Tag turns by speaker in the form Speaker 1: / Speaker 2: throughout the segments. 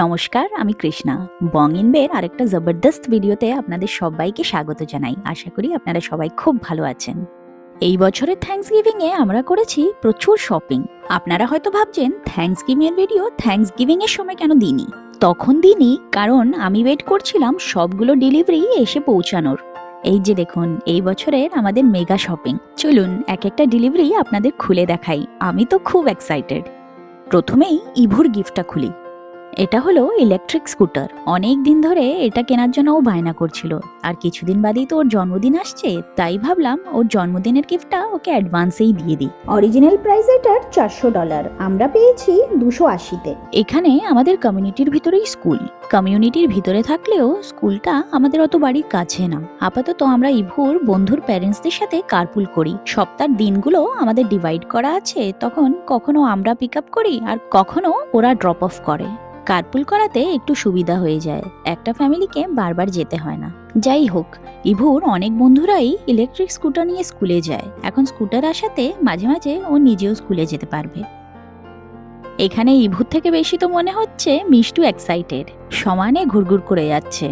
Speaker 1: নমস্কার, আমি কৃষ্ণা। বং ইনবের আরেকটা জবরদস্ত ভিডিওতে আপনাদের সবাইকে স্বাগত জানাই। আশা করি আপনারা সবাই খুব ভালো আছেন। এই বছরের থ্যাঙ্কসগিভিং এ আমরা করেছি প্রচুর শপিং। আপনারা হয়তো ভাবছেন থ্যাঙ্কসগিভিং এর ভিডিও থ্যাঙ্কসগিভিং এর সময় কেন দিইনি। তখন দিইনি কারণ আমি ওয়েট করছিলাম সবগুলো ডেলিভারি এসে পৌঁছানোর। এই যে দেখুন, এই বছরের আমাদের মেগা শপিং। চলুন এক একটা ডেলিভারি আপনাদের খুলে দেখাই। আমি তো খুব এক্সাইটেড। প্রথমেই ইভুর গিফটটা খুলি। এটা হলো ইলেকট্রিক স্কুটার। অনেক দিন ধরে এটা কেনার জন্য ও বায়না করছিল, আর কিছুদিন বাদেই তো ওর জন্মদিন আসছে, তাই ভাবলাম ওর জন্মদিনের গিফটটা ওকে অ্যাডভান্সেই দিয়ে দিই।
Speaker 2: অরিজিনাল প্রাইস এটার $400, আমরা পেয়েছি 280-তে।
Speaker 1: এখানে আমাদের কমিউনিটির ভিতরেই স্কুল। কমিউনিটির ভিতরে থাকলেও স্কুলটা আমাদের অত বাড়ির কাছে না। আপাতত আমরা ইভুর বন্ধুর প্যারেন্টসদের সাথে কারপুল করি। সপ্তাহের দিনগুলো আমাদের ডিভাইড করা আছে, তখন কখনো আমরা পিক আপ করি আর কখনো ওরা ড্রপ অফ করে। কারপুল করাতে একটু সুবিধা হয়ে যায়, একটা ফ্যামিলিকে বারবার যেতে হয় না। যাই হোক, ইভুর অনেক বন্ধুরাই ইলেকট্রিক স্কুটার নিয়ে স্কুলে যায়। এখন স্কুটার আসাতে মাঝে মাঝে ও নিজেও স্কুলে যেতে পারবে। এখানে ইভুর থেকে বেশি তো মনে হচ্ছে মিষ্টু এক্সাইটেড, সমানে ঘুরঘুর করে যাচ্ছে।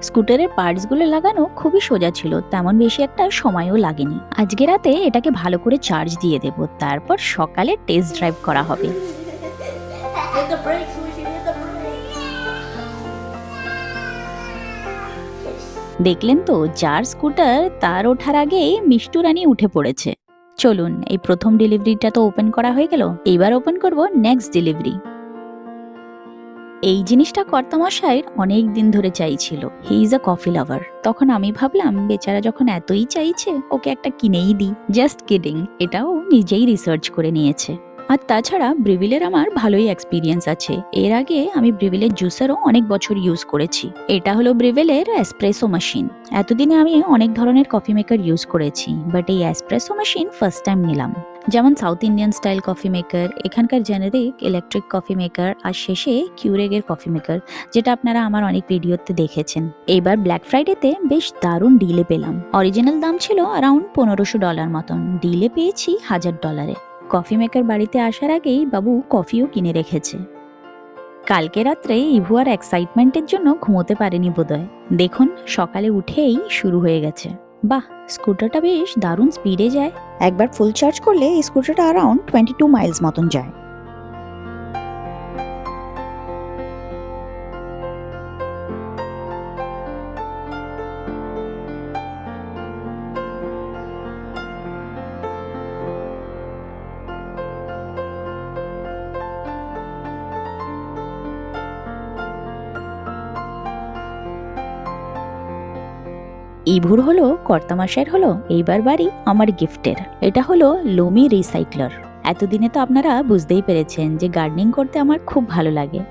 Speaker 1: স্কুটারের পার্টসগুলো লাগানো খুবই সোজা ছিল, তেমন বেশি একটা সময়ও লাগেনি। আজকে রাতে এটাকে ভালো করে চার্জ দিয়ে দেব, তারপর সকালে টেস্ট ড্রাইভ করা হবে।
Speaker 3: Hit the brakes, Lucy, hit the brakes.
Speaker 1: দেখলেন তো, যার স্কুটার তার ওঠার আগেই মিষ্টু রানী উঠে পড়েছে। চলুন, এই প্রথম ডেলিভারিটা তো ওপেন করা হয়ে গেল, এবার ওপেন করব নেক্সট ডেলিভারি। এই জিনিসটা কর্তামশাইয়ের অনেক দিন ধরে চাইছিল। He is a coffee lover. তখন আমি ভাবলাম বেচারা যখন এতই চাইছে, ওকে একটা কিনেই দিই। জাস্ট কিডিং, এটাও নিজেই রিসার্চ করে নিয়েছে। আর তাছাড়া ব্রিভিলের আমার ভালোই এক্সপিরিয়েন্স আছে। এর আগে আমি ব্রিভিলের জুসারও অনেক বছর ইউজ করেছি। এটা হলো ব্রিভিলের এসপ্রেসো মেশিন। এতদিনে আমি অনেক ধরনের কফি মেকার ইউজ করেছি, বাট এই এসপ্রেসো মেশিন ফার্স্ট টাইম নিলাম। যেমন south Indian style coffee maker, এখানকার জেনারিক ইলেকট্রিক কফি মেকার, আর শেষে কিউরেগের কফি মেকার, যেটা আপনারা আমার অনেক ভিডিওতে দেখেছেন। এবার ব্ল্যাক ফ্রাইডেতে বেশ দারুণ ডিলে পেলাম। অরিজিনাল দাম ছিল অ্যারাউন্ড $1500 মতন, ডিলে পেয়েছি $1000। কফি মেকার বাড়িতে আসার আগেই বাবু কফিও কিনে রেখেছে। কালকে রাত্রে ইভু আর এক্সাইটমেন্টের জন্য ঘুমোতে পারেনি বোধহয়। দেখুন, সকালে উঠেই শুরু হয়ে গেছে। বাহ, স্কুটারটা বেশ দারুণ স্পিডে যায়।
Speaker 2: একবার ফুল চার্জ করলে এই স্কুটারটা অ্যারাউন্ড 22 মাইলস মতন যায়।
Speaker 1: ইভুর হলো, কর্তামশাইয়ের হলো, এইবার বাড়ি আমার গিফটের। এটা হলো লোমি রিসাইক্লার। এতদিনে তো আপনারা বুঝতেই পেরেছেন যে গার্ডেনিং করতে আমার খুব ভালো লাগে।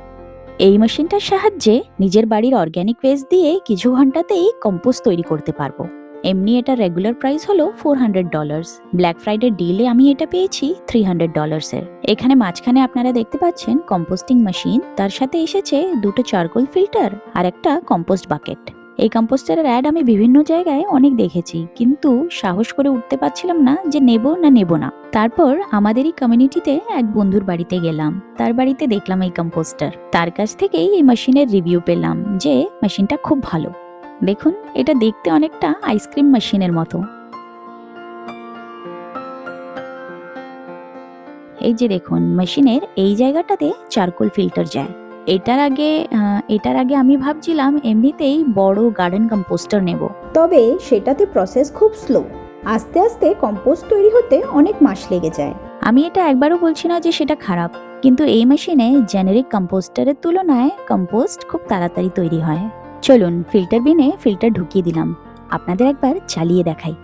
Speaker 1: এই মেশিনটার সাহায্যে নিজের বাড়ির অর্গ্যানিক ওয়েস্ট দিয়ে কিছু ঘন্টাতেই কম্পোস্ট তৈরি করতে পারবো। এমনি এটা রেগুলার প্রাইস হলো $400। ব্ল্যাক ফ্রাইডে ডিলে আমি এটা পেয়েছি $300 এর। এখানে মাঝখানে আপনারা দেখতে পাচ্ছেন কম্পোস্টিং মেশিন, তার সাথে এসেছে দুটো চারকোল ফিল্টার আর একটা কম্পোস্ট বাকেট। এই কম্পোস্টারের অ্যাড আমি বিভিন্ন জায়গায় অনেক দেখেছি, কিন্তু সাহস করে উঠতে পারছিলাম না যে নেব না। তারপর আমাদেরই কমিউনিটিতে এক বন্ধুর বাড়িতে গেলাম, তার বাড়িতে দেখলাম এই কম্পোস্টার। তার কাছ থেকেই এই মেশিনের রিভিউ পেলাম যে মেশিনটা খুব ভালো। দেখুন, এটা দেখতে অনেকটা আইসক্রিম মেশিনের মতো। এই যে দেখুন, মেশিনের এই জায়গাটাতে চারকোল ফিল্টার যায়। এটার আগে আমি ভাবছিলাম এমনিতেই বড় গার্ডেন কম্পোস্টার নেব।
Speaker 2: তবে সেটাতে প্রসেস খুব স্লো, আস্তে আস্তে কম্পোস্ট তৈরি হতে অনেক মাস লেগে যায়।
Speaker 1: আমি এটা একবারও বলছি না যে সেটা খারাপ, কিন্তু এই মেশিনে জেনারিক কম্পোস্টারের তুলনায় কম্পোস্ট খুব তাড়াতাড়ি তৈরি হয়। চলুন, ফিল্টার বিনে ফিল্টার ঢুকিয়ে দিলাম, আপনাদের একবার চালিয়ে দেখাই।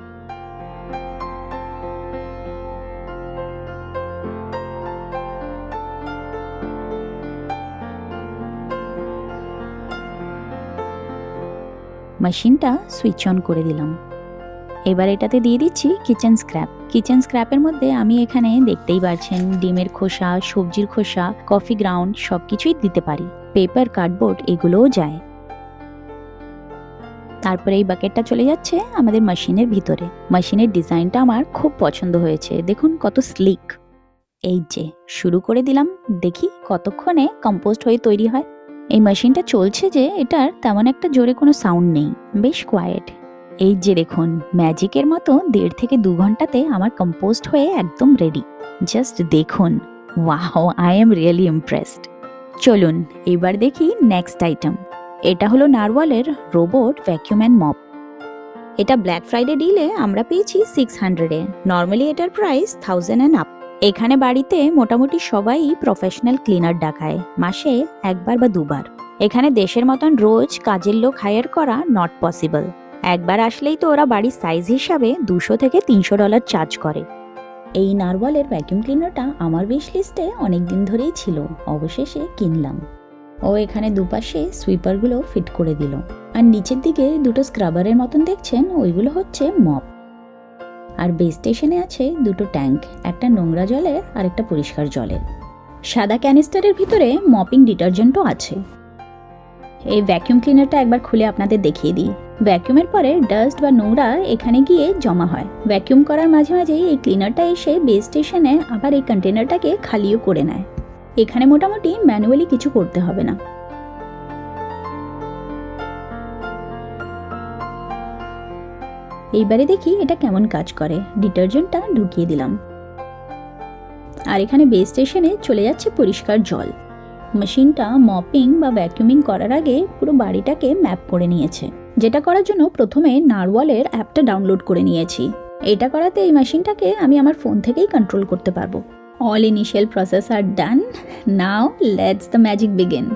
Speaker 1: মেশিনটা সুইচ অন করে দিলাম। এবার এটাতে দিয়ে দিচ্ছি কিচেন স্ক্র্যাপ। কিচেন স্ক্র্যাপের মধ্যে আমি এখানে দেখতেই পাচ্ছেন ডিমের খোসা, সবজির খোসা, কফি গ্রাউন্ড সবকিছুই দিতে পারি। পেপার, কার্ডবোর্ড এগুলোও যায়। তারপরে এই বাকেটটা চলে যাচ্ছে আমাদের মেশিনের ভিতরে। মেশিনের ডিজাইনটা আমার খুব পছন্দ হয়েছে, দেখুন কত স্লিক। এই যে শুরু করে দিলাম, দেখি কতক্ষণে কম্পোস্ট হয়ে তৈরি হয়। এই মেশিনটা চলছে যে এটার তেমন একটা জোরে কোনো সাউন্ড নেই, বেশ কোয়াইট। এই যে দেখুন, ম্যাজিকের মতো 1.5 থেকে 2 ঘন্টাতে আমার কম্পোস্ট হয়ে একদম রেডি। জাস্ট দেখুন, wow, I am really impressed. চলুন এবার দেখি নেক্সট আইটেম। এটা হলো নারওয়ালের রোবট ভ্যাকিউম অ্যান্ড মপ। এটা ব্ল্যাক ফ্রাইডে ডিলে আমরা পেয়েছি 600-এ। নর্মালি এটার প্রাইস 1000 অ্যান্ড আপ। এখানে বাড়িতে মোটামুটি সবাই প্রফেশনাল ক্লিনার ডাকায়, মাসে 1 বার বা 2 বার। এখানে দেশের মতন রোজ কাজের লোক হায়ার করা নট পসিবল। একবার আসলেই তো ওরা বাড়ির সাইজ হিসাবে $200 থেকে $300 চার্জ করে। এই নারওয়ালের ভ্যাকিউম ক্লিনারটা আমার উইশ লিস্টে অনেক দিন ধরেই ছিল, অবশেষে কিনলাম। ও এখানে দুপাশে সুইপারগুলো ফিট করে দিল, আর নিচের দিকে 2টো স্ক্রাবারের মতন দেখছেন, ওইগুলো হচ্ছে মপ। আর বেস স্টেশনে আছে 2টো ট্যাঙ্ক, একটা নোংরা জলের আর একটা পরিষ্কার জলের। সাদা ক্যানিস্টারের ভিতরে মপিং ডিটারজেন্টও আছে। এই ভ্যাকিউম ক্লিনারটা একবার খুলে আপনাদের দেখিয়ে দিই। ভ্যাকিউমের পরে ডাস্ট বা নোংরা এখানে গিয়ে জমা হয়। ভ্যাকিউম করার মাঝে মাঝেই এই ক্লিনারটা এসে বেস স্টেশনে আবার এই কন্টেনারটাকে খালিও করে নেয়। এখানে মোটামুটি ম্যানুয়ালি কিছু করতে হবে না। এইবারে দেখি এটা কেমন কাজ করে। ডিটারজেন্টটা ঢুকিয়ে দিলাম, আর এখানে বেস স্টেশনে চলে যাচ্ছে পরিষ্কার জল। মেশিনটা মপিং বা ভ্যাকিউমিং করার আগে পুরো বাড়িটাকে ম্যাপ করে নিয়েছে, যেটা করার জন্য প্রথমে নারওয়ালের অ্যাপটা ডাউনলোড করে নিয়েছি। এটা করাতে এই মেশিনটাকে আমি আমার ফোন থেকেই কন্ট্রোল করতে পারবো। All initial process are done, now let's the magic begin.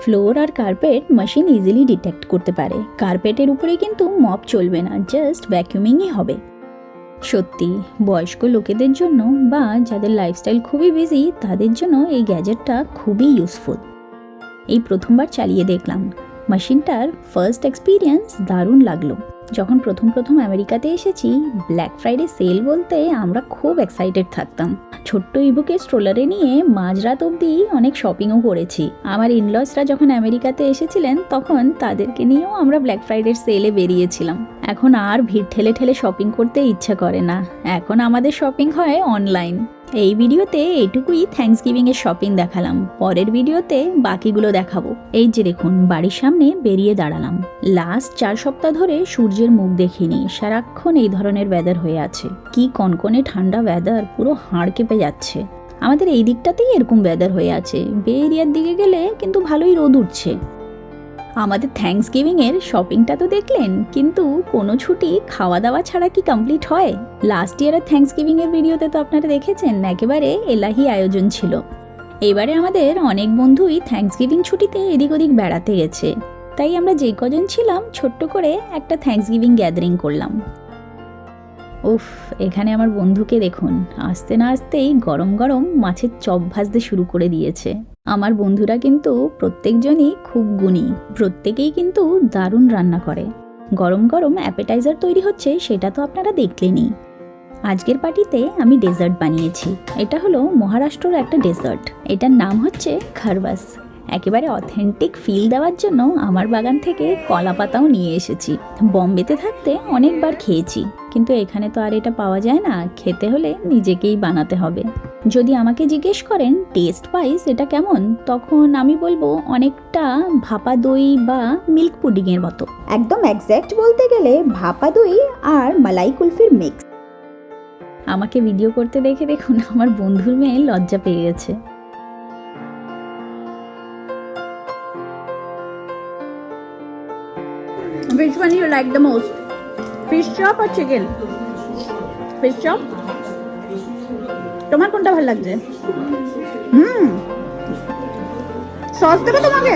Speaker 1: Floor আর কার্পেট মেশিন ইজিলি ডিটেক্ট করতে পারে। কার্পেটের উপরে কিন্তু মপ চলবে না, জাস্ট ভ্যাকিউমিংই হবে। সত্যি বয়স্ক লোকেদের জন্য বা যাদের লাইফস্টাইল খুবই বিজি, তাদের জন্য এই গ্যাজেটটা খুবই ইউজফুল। এই প্রথমবার চালিয়ে দেখলাম। মেশিনটার ফার্স্ট এক্সপিরিয়েন্স দারুণ লাগলো। যখন প্রথম আমেরিকাতে এসেছি, ব্ল্যাক ফ্রাইডে সেল বলতে আমরা খুব এক্সাইটেড থাকতাম। ছোট্ট ইবুকে স্ট্রোলারে নিয়ে মাঝরাত অবধি অনেক শপিংও করেছি। আমার ইনলসরা যখন আমেরিকাতে এসেছিলেন, তখন তাদেরকে নিয়েও আমরা ব্ল্যাক ফ্রাইডের সেলে বেরিয়েছিলাম। এখন আর ভিড় ঠেলে ঠেলে শপিং করতে ইচ্ছা করে না, এখন আমাদের শপিং হয় অনলাইন। এই ভিডিওতে এইটুকুই থ্যাঙ্কসগিভিং এর শপিং দেখালাম, পরের ভিডিওতে বাকিগুলো দেখাবো। এই যে দেখুন, বাড়ির সামনে বেরিয়ে দাঁড়ালাম। লাস্ট 4 সপ্তাহ ধরে সূর্যের মুখ দেখিনি, সারাক্ষণ এই ধরনের ওয়েদার হয়ে আছে। কি কনকনে ঠান্ডা ওয়েদার, পুরো হাড় কেঁপে যাচ্ছে। আমাদের এই দিকটাতেই এরকম ওয়েদার হয়ে আছে, বে এরিয়ার দিকে গেলে কিন্তু ভালোই রোদ উঠছে। আমাদের থ্যাঙ্কসগিভিং এর শপিংটা তো দেখলেন, কিন্তু কোনো ছুটি খাওয়া দাওয়া ছাড়া কি কমপ্লিট হয়? লাস্ট ইয়ারের থ্যাঙ্কসগিভিং এর ভিডিওতে তো আপনারা দেখেছেন, একেবারে এলাহি আয়োজন ছিল। এবারে আমাদের অনেক বন্ধুই থ্যাঙ্কসগিভিং ছুটিতে এদিক ওদিক বেড়াতে গেছে, তাই আমরা যে কজন ছিলাম ছোট্ট করে একটা থ্যাঙ্কসগিভিং গ্যাদারিং করলাম। উফ, এখানে আমার বন্ধুকে দেখুন, আসতে না আসতেই গরম গরম মাছের চপ ভাজতে শুরু করে দিয়েছে। আমার বন্ধুরা কিন্তু প্রত্যেকজনই খুব গুণী, প্রত্যেকেই কিন্তু দারুণ রান্না করে। গরম গরম অ্যাপেটাইজার তৈরি হচ্ছে, সেটা তো আপনারা দেখলেনই। আজকের পার্টিতে আমি ডেজার্ট বানিয়েছি। এটা হলো মহারাষ্ট্রের একটা ডেজার্ট, এটার নাম হচ্ছে খারবাস। একেবারে অথেন্টিক ফিল দেওয়ার জন্য আমার বাগান থেকে কলা পাতাও নিয়ে এসেছি। বম্বেতে থাকতে অনেকবার খেয়েছি, কিন্তু এখানে তো আর এটা পাওয়া যায় না। খেতে হলে নিজেকেই বানাতে হবে। যদি আমাকে জিজ্ঞেস করেন টেস্ট ওয়াইজ এটা কেমন, তখন আমি বলবো অনেকটা ভাপা দই বা মিল্ক পুডিংয়ের মতো।
Speaker 2: একদম এক্স্যাক্ট বলতে গেলে ভাপা দই আর মালাই কুলফির মিক্স।
Speaker 1: আমাকে ভিডিও করতে দেখে দেখুন, আমার বন্ধুর মেয়ে লজ্জা পেয়ে গেছে।
Speaker 2: Which one you like the most? Fish chop or chicken? Fish chop? তোমার কোনটা ভালো লাগছে? সস দেবে তোমাকে?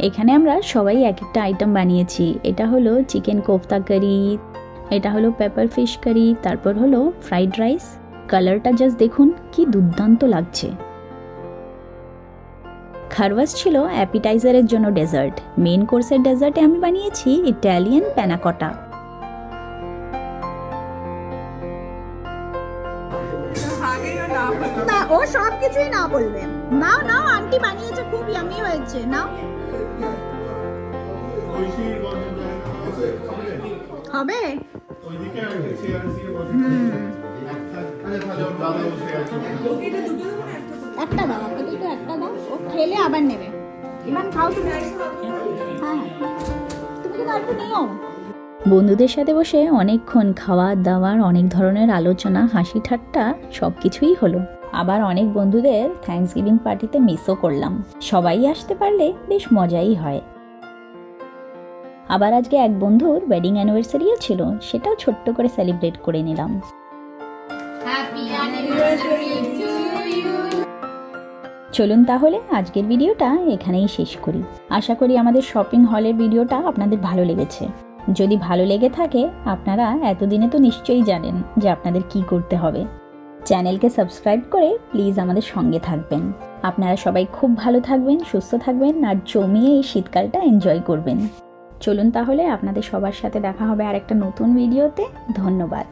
Speaker 1: এখানে আমরা সবাই এক একটা আইটেম বানিয়েছি। এটা হলো চিকেন কোফতা কারি, এটা হলো পেপার ফিশ কারি, তারপর হলো ফ্রাইড রাইস। কালারটা জাস্ট দেখুন কি দুর্দান্ত লাগছে। খারবাস ছিল অ্যাপিটাইজারের জন্য ডেজার্ট। মেন কোর্সের ডেজার্টে আমি বানিয়েছি ইটালিয়ান প্যানাকটা।
Speaker 2: না, ও সব কিছুই না বলবে। নাও নাও, আন্টি বানিয়েছে, খুব ইয়ামি হয়েছে। নাও, হবে? একটা দাও, তো একটা দাও, ও খেলে আবার নেবে। ইমান খাও তুমি। হ্যাঁ হ্যাঁ, তুমি কিন্তু অল্প নিও।
Speaker 1: বন্ধুদের সাথে বসে অনেকক্ষণ খাওয়া দাওয়ার, অনেক ধরনের আলোচনা, হাসি ঠাট্টা সব কিছুই হলো। আবার অনেক বন্ধুদের থ্যাঙ্কস গিভিং পার্টিতে মিসও করলাম। সবাই আসতে পারলে বেশ মজাই হয়। আবার আজকে এক বন্ধুর ওয়েডিং অ্যানিভার্সারিও ছিল, সেটাও ছোট্ট করে সেলিব্রেট করে নিলাম। চলুন তাহলে আজকের ভিডিওটা এখানেই শেষ করি। আশা করি আমাদের শপিং হলের ভিডিওটা আপনাদের ভালো লেগেছে। যদি ভালো লেগে থাকে, আপনারা এতদিনে তো নিশ্চয়ই জানেন যে আপনাদের কি করতে হবে। চ্যানেলকে সাবস্ক্রাইব করে প্লিজ আমাদের সঙ্গে থাকবেন। আপনারা সবাই খুব ভালো থাকবেন, সুস্থ থাকবেন আর জমিয়ে এই শীতকালটা এনজয় করবেন। চলুন তাহলে আপনাদের সবার সাথে দেখা হবে আরেকটা নতুন ভিডিওতে। ধন্যবাদ।